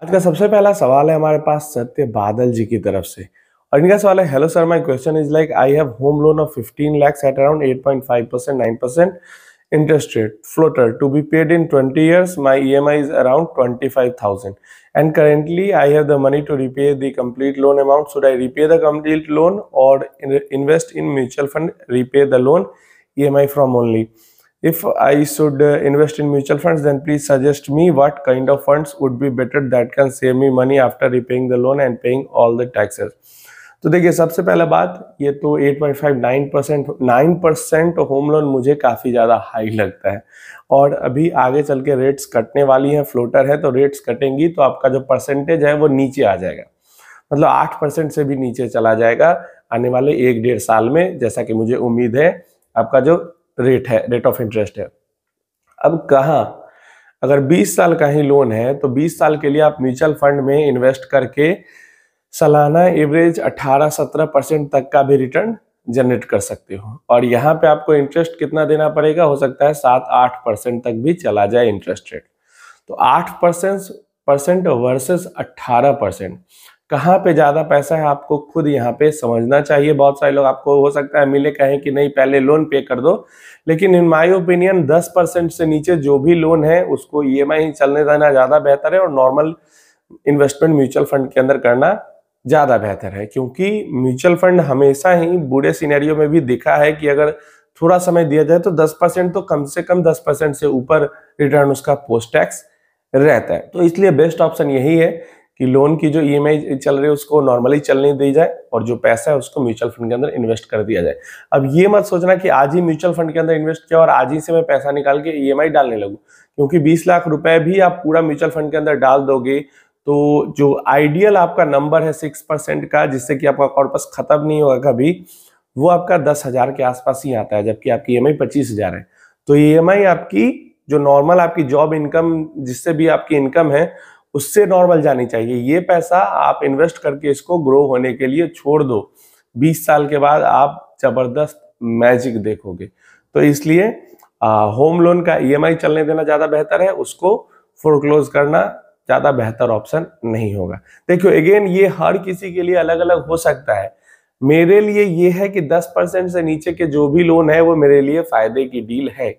आज का सबसे पहला सवाल है हमारे पास सत्य बादल जी की तरफ से और इनका सवाल है, hello sir, my question is like I have home loan of 15 lakhs at around 8.5% 9% interest rate floater to be paid in 20 years. My EMI is around 25,000 and currently I have the money to repay the complete loan amount. Should I repay the complete loan or invest in mutual fund, repay the loan EMI from only? If I should invest in mutual funds, then please suggest me what kind of funds would be better that can save me money after repaying the loan and paying all the taxes. तो देखिए, सबसे पहला बात, ये तो 8.59% 9% home loan मुझे काफ़ी ज़्यादा हाई लगता है और अभी आगे चल के रेट्स कटने वाली हैं, फ्लोटर है तो रेट्स कटेंगी तो आपका जो परसेंटेज है वो नीचे आ जाएगा, मतलब 8% से भी नीचे चला जाएगा आने वाले 1-1.5 साल में, जैसा कि मुझे उम्मीद है आपका जो रेट ऑफ इंटरेस्ट है। अब कहाँ, अगर 20 साल का ही लोन है तो 20 साल के लिए आप म्यूचुअल फंड में इन्वेस्ट करके सालाना एवरेज 18-17% तक का भी रिटर्न जनरेट कर सकते हो और यहाँ पे आपको इंटरेस्ट कितना देना पड़ेगा, हो सकता है 7-8% तक भी चला जाए इंटरेस्ट रेट। तो 8% वर्सेस 18%, कहाँ पे ज़्यादा पैसा है आपको खुद यहाँ पे समझना चाहिए। बहुत सारे लोग, आपको हो सकता है मिले कहें कि नहीं पहले लोन पे कर दो, लेकिन इन माय ओपिनियन 10% से नीचे जो भी लोन है उसको EMI ही चलने देना ज़्यादा बेहतर है और नॉर्मल इन्वेस्टमेंट म्यूचुअल फंड के अंदर करना ज़्यादा बेहतर है, क्योंकि म्यूचुअल फंड हमेशा ही बुरे सिनेरियो में भी दिखा है कि अगर थोड़ा समय दिया जाए तो 10%, तो कम से कम 10% से ऊपर रिटर्न उसका पोस्ट टैक्स रहता है। तो इसलिए बेस्ट ऑप्शन यही है कि लोन की जो EMI चल रही है उसको नॉर्मली चलने दी जाए और जो पैसा है उसको म्यूचुअल फंड के अंदर इन्वेस्ट कर दिया जाए। अब ये मत सोचना कि आज ही म्यूचुअल फंड के अंदर इन्वेस्ट किया और आज ही से मैं पैसा निकाल के EMI डालने लगूं, क्योंकि 20 लाख रुपए भी आप पूरा म्यूचुअल फंड के अंदर डाल दोगे तो जो आइडियल आपका नंबर है 6% का, जिससे कि आपका कॉर्पस खत्म नहीं होगा कभी, वो आपका 10,000 के आसपास ही आता है, जबकि आपकी EMI 25,000 है। तो EMI आपकी जो नॉर्मल आपकी जॉब इनकम, जिससे भी आपकी इनकम है उससे नॉर्मल जानी चाहिए। ये पैसा आप इन्वेस्ट करके इसको ग्रो होने के लिए छोड़ दो, 20 साल के बाद आप जबरदस्त मैजिक देखोगे। तो इसलिए होम लोन का EMI चलने देना ज़्यादा बेहतर है, उसको फोरक्लोज करना ज़्यादा बेहतर ऑप्शन नहीं होगा। देखियो अगेन, ये हर किसी के लिए अलग अलग हो सकता है। मेरे लिए ये है कि 10% से नीचे के जो भी लोन है वो मेरे लिए फायदे की डील है,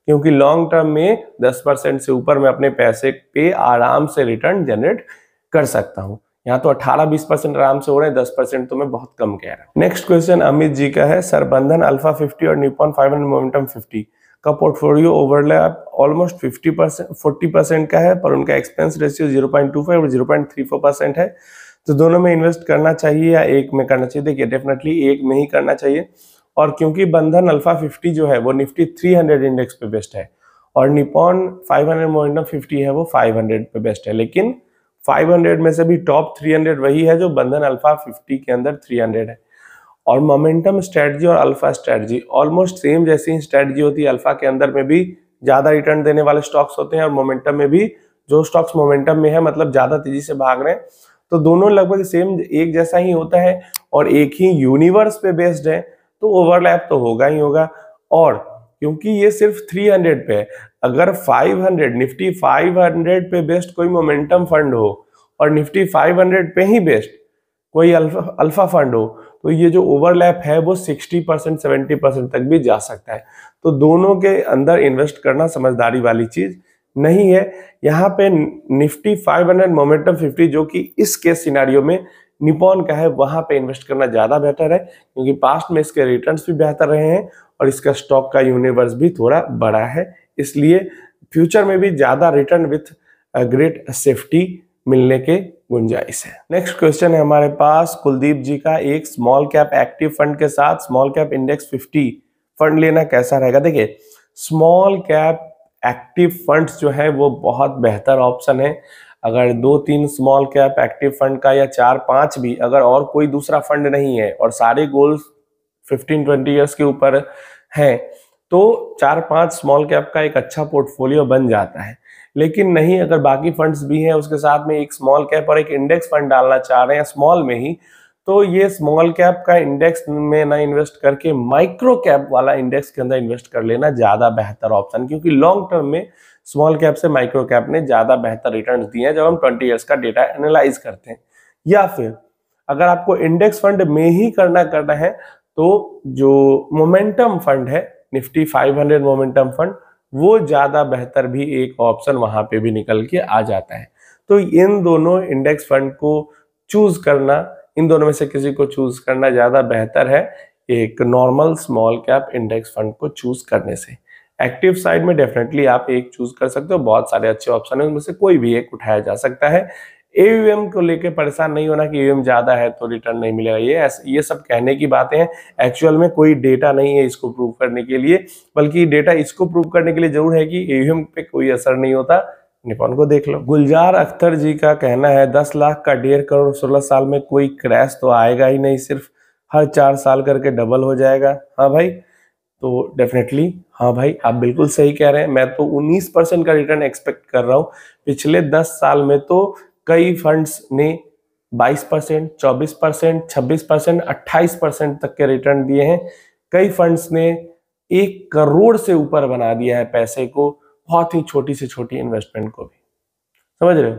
क्योंकि लॉन्ग टर्म में 10% से ऊपर मैं अपने पैसे पे आराम से रिटर्न जनरेट कर सकता हूँ। यहाँ तो 18-20% आराम से हो रहे हैं, 10% तो मैं बहुत कम कह रहा हूँ। नेक्स्ट क्वेश्चन अमित जी का है, सर बंधन अल्फा 50 और निप्पॉन 500 मोमेंटम 50 का पोर्टफोलियो ओवरलैप ऑलमोस्ट 40% का है, पर उनका एक्सपेंस रेशियो 0.25 और 0.34% है, तो दोनों में इन्वेस्ट करना चाहिए या एक में करना चाहिए? देखिए डेफिनेटली एक में ही करना चाहिए, और क्योंकि बंधन अल्फा 50 जो है वो निफ्टी 300 इंडेक्स पे बेस्ड है और निप्पॉन 500 मोमेंटम 50 है वो 500 पे बेस्ड है, लेकिन 500 में से भी टॉप 300 वही है जो बंधन अल्फा 50 के अंदर 300 है। और मोमेंटम स्ट्रेटजी और अल्फा स्ट्रेटजी ऑलमोस्ट सेम जैसी स्ट्रेटजी होती है। अल्फा के अंदर में भी ज्यादा रिटर्न देने वाले स्टॉक्स होते हैं और मोमेंटम में भी जो स्टॉक्स मोमेंटम में है, मतलब ज्यादा तेजी से भाग रहे हैं, तो दोनों लगभग सेम एक जैसा ही होता है और एक ही यूनिवर्स पे बेस्ड है, तो ओवरलैप तो होगा ही होगा। और क्योंकि ये सिर्फ 300 पे है, अगर 500 निफ्टी 500 पे बेस्ड कोई मोमेंटम फंड हो और निफ्टी 500 पे ही बेस्ड कोई अल्फा फंड हो, तो ये जो ओवरलैप है वो 60% 70% तक भी जा सकता है। तो दोनों के अंदर इन्वेस्ट करना समझदारी वाली चीज नहीं है। यहाँ पे निफ्टी 500 मोमेंटम 50 जो कि इस केस सिनेरियो में निप्पॉन का है, वहां पे इन्वेस्ट करना ज्यादा बेहतर है, क्योंकि पास्ट में इसके रिटर्न्स भी बेहतर रहे हैं और इसका स्टॉक का यूनिवर्स भी थोड़ा बड़ा है, इसलिए फ्यूचर में भी ज्यादा रिटर्न विथ ग्रेट सेफ्टी मिलने के गुंजाइश है। नेक्स्ट क्वेश्चन है हमारे पास कुलदीप जी का, एक स्मॉल कैप एक्टिव फंड के साथ स्मॉल कैप इंडेक्स 50 फंड लेना कैसा रहेगा? देखिए स्मॉल कैप एक्टिव फंड्स जो है वो बहुत बेहतर ऑप्शन है। अगर 2-3 स्मॉल कैप एक्टिव फंड का या 4-5 भी, अगर और कोई दूसरा फंड नहीं है और सारे गोल्स 15-20 ईयर्स के ऊपर हैं, तो 4-5 स्मॉल कैप का एक अच्छा पोर्टफोलियो बन जाता है। लेकिन नहीं, अगर बाकी फंड्स भी हैं उसके साथ में एक स्मॉल कैप और एक इंडेक्स फंड डालना चाह रहे हैं स्मॉल में ही, तो ये स्मॉल कैप का इंडेक्स में ना इन्वेस्ट करके माइक्रो कैप वाला इंडेक्स के अंदर इन्वेस्ट कर लेना ज्यादा बेहतर ऑप्शन, क्योंकि लॉन्ग टर्म में स्मॉल कैप से माइक्रो कैप ने ज्यादा बेहतर रिटर्न्स दिए हैं जब हम 20 ईयर्स का डेटा एनालाइज करते हैं। या फिर अगर आपको इंडेक्स फंड में ही करना है तो जो मोमेंटम फंड है, निफ्टी 500 मोमेंटम फंड, वो ज्यादा बेहतर भी एक ऑप्शन वहां पे भी निकल के आ जाता है। तो इन दोनों इंडेक्स फंड को चूज करना, इन दोनों में से किसी को चूज करना ज्यादा बेहतर है एक normal small cap index fund को चूज करने से। एक्टिव साइड में डेफिनेटली आप एक चूज कर सकते हो, बहुत सारे अच्छे ऑप्शन है, उनमें से कोई भी एक उठाया जा सकता है। एयूएम को लेके परेशान नहीं होना कि एयूएम ज्यादा है तो रिटर्न नहीं मिलेगा, ये सब कहने की बातें हैं। एक्चुअल में कोई डेटा नहीं है इसको प्रूव करने के लिए, बल्कि डेटा इसको प्रूव करने के लिए जरूर है कि एयूएम पे कोई असर नहीं होता। निपॉन को देख लो। गुलजार अख्तर जी का कहना है 10 लाख का 1.5 करोड़ 16 साल में कोई क्रैश तो आएगा ही नहीं, सिर्फ हर 4 साल करके डबल हो जाएगा। हाँ भाई, तो डेफिनेटली हाँ भाई, आप बिल्कुल सही कह रहे हैं। मैं तो 19% का रिटर्न एक्सपेक्ट कर रहा हूँ। पिछले 10 साल में तो कई फंड्स ने 22%, 24%, 26%, 28% तक के रिटर्न दिए हैं। कई फंड्स ने 1 करोड़ से ऊपर बना दिया है पैसे को, बहुत ही छोटी से छोटी इन्वेस्टमेंट को भी। समझ रहे हो?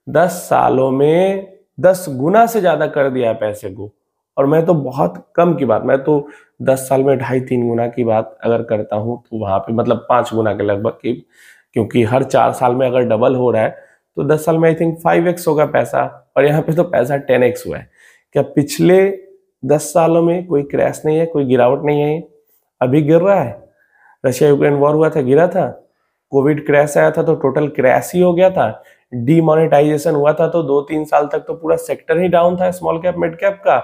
10 सालों में 10 गुना से ज्यादा कर दिया है पैसे को। और मैं तो बहुत कम की बात, मैं तो 10 साल में 2.5-3 गुना की बात अगर करता हूं तो वहां पे मतलब 5 गुना के लगभग की, क्योंकि हर 4 साल में अगर डबल हो रहा है तो 10 साल में आई थिंक 5x होगा पैसा, और यहाँ पे तो पैसा 10x हुआ है। क्या पिछले 10 सालों में कोई क्रैश नहीं है, कोई गिरावट नहीं है? अभी गिर रहा है। रशिया यूक्रेन वॉर हुआ था, गिरा था। कोविड क्रैश आया था तो टोटल क्रैश ही हो गया था। डीमोनेटाइजेशन हुआ था तो 2-3 साल तक तो पूरा सेक्टर ही डाउन था स्मॉल कैप मिड कैप का।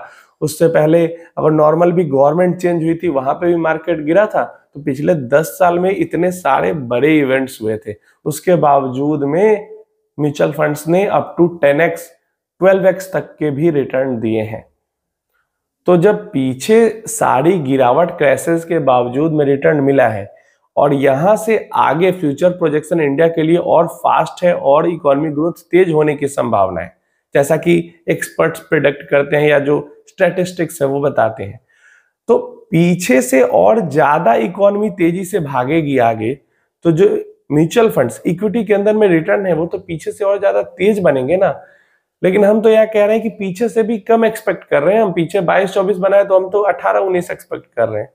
उससे पहले अगर नॉर्मल भी गवर्नमेंट चेंज हुई थी, वहां पे भी मार्केट गिरा था। तो पिछले 10 साल में इतने सारे बड़े इवेंट्स हुए थे, उसके बावजूद में म्यूचुअल फंड्स ने अप टू 10x 12x तक के भी रिटर्न दिए हैं। तो जब पीछे सारी गिरावट क्रैशेस के बावजूद में रिटर्न मिला है, और यहां से आगे फ्यूचर प्रोजेक्शन इंडिया के लिए और फास्ट है और इकोनॉमी ग्रोथ तेज होने की संभावना है, जैसा कि एक्सपर्ट्स प्रेडिक्ट करते हैं या जो स्टैटिस्टिक्स है वो बताते हैं। तो पीछे से और ज्यादा इकोनॉमी तेजी से भागेगी आगे, तो जो म्यूचुअल फंड्स इक्विटी के अंदर में रिटर्न है वो तो पीछे से और ज्यादा तेज बनेंगे ना। लेकिन हम तो यह कह रहे हैं कि पीछे से भी कम एक्सपेक्ट कर रहे हैं। हम पीछे 22-24 बनाए तो हम तो 18-19 एक्सपेक्ट कर रहे हैं।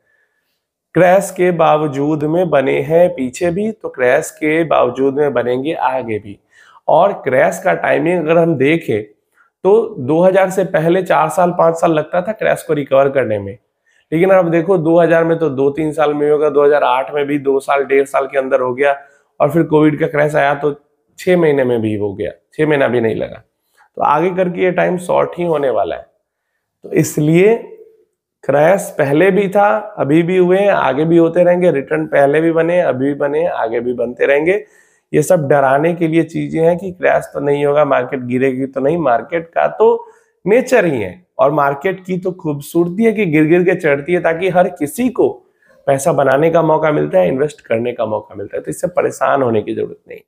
क्रैश के बावजूद में बने हैं पीछे भी, तो क्रैश के बावजूद में बनेंगे आगे भी। और क्रैश का टाइमिंग अगर हम देखें तो 2000 से पहले 4 साल 5 साल लगता था क्रैश को रिकवर करने में, लेकिन अब देखो 2000 में तो 2-3 साल में होगा, 2008 में भी 2 साल 1.5 साल के अंदर हो गया, और फिर कोविड का क्रैश आया तो 6 महीने में भी हो गया, 6 महीना भी नहीं लगा। तो आगे करके ये टाइम शॉर्ट ही होने वाला है। तो इसलिए क्रैश पहले भी था, अभी भी हुए, आगे भी होते रहेंगे। रिटर्न पहले भी बने, अभी भी बने, आगे भी बनते रहेंगे। ये सब डराने के लिए चीजें हैं कि क्रैश तो नहीं होगा, मार्केट गिरेगी तो नहीं। मार्केट का तो नेचर ही है, और मार्केट की तो खूबसूरती है कि गिर गिर के चढ़ती है, ताकि हर किसी को पैसा बनाने का मौका मिलता है, इन्वेस्ट करने का मौका मिलता है। तो इससे परेशान होने की जरूरत नहीं।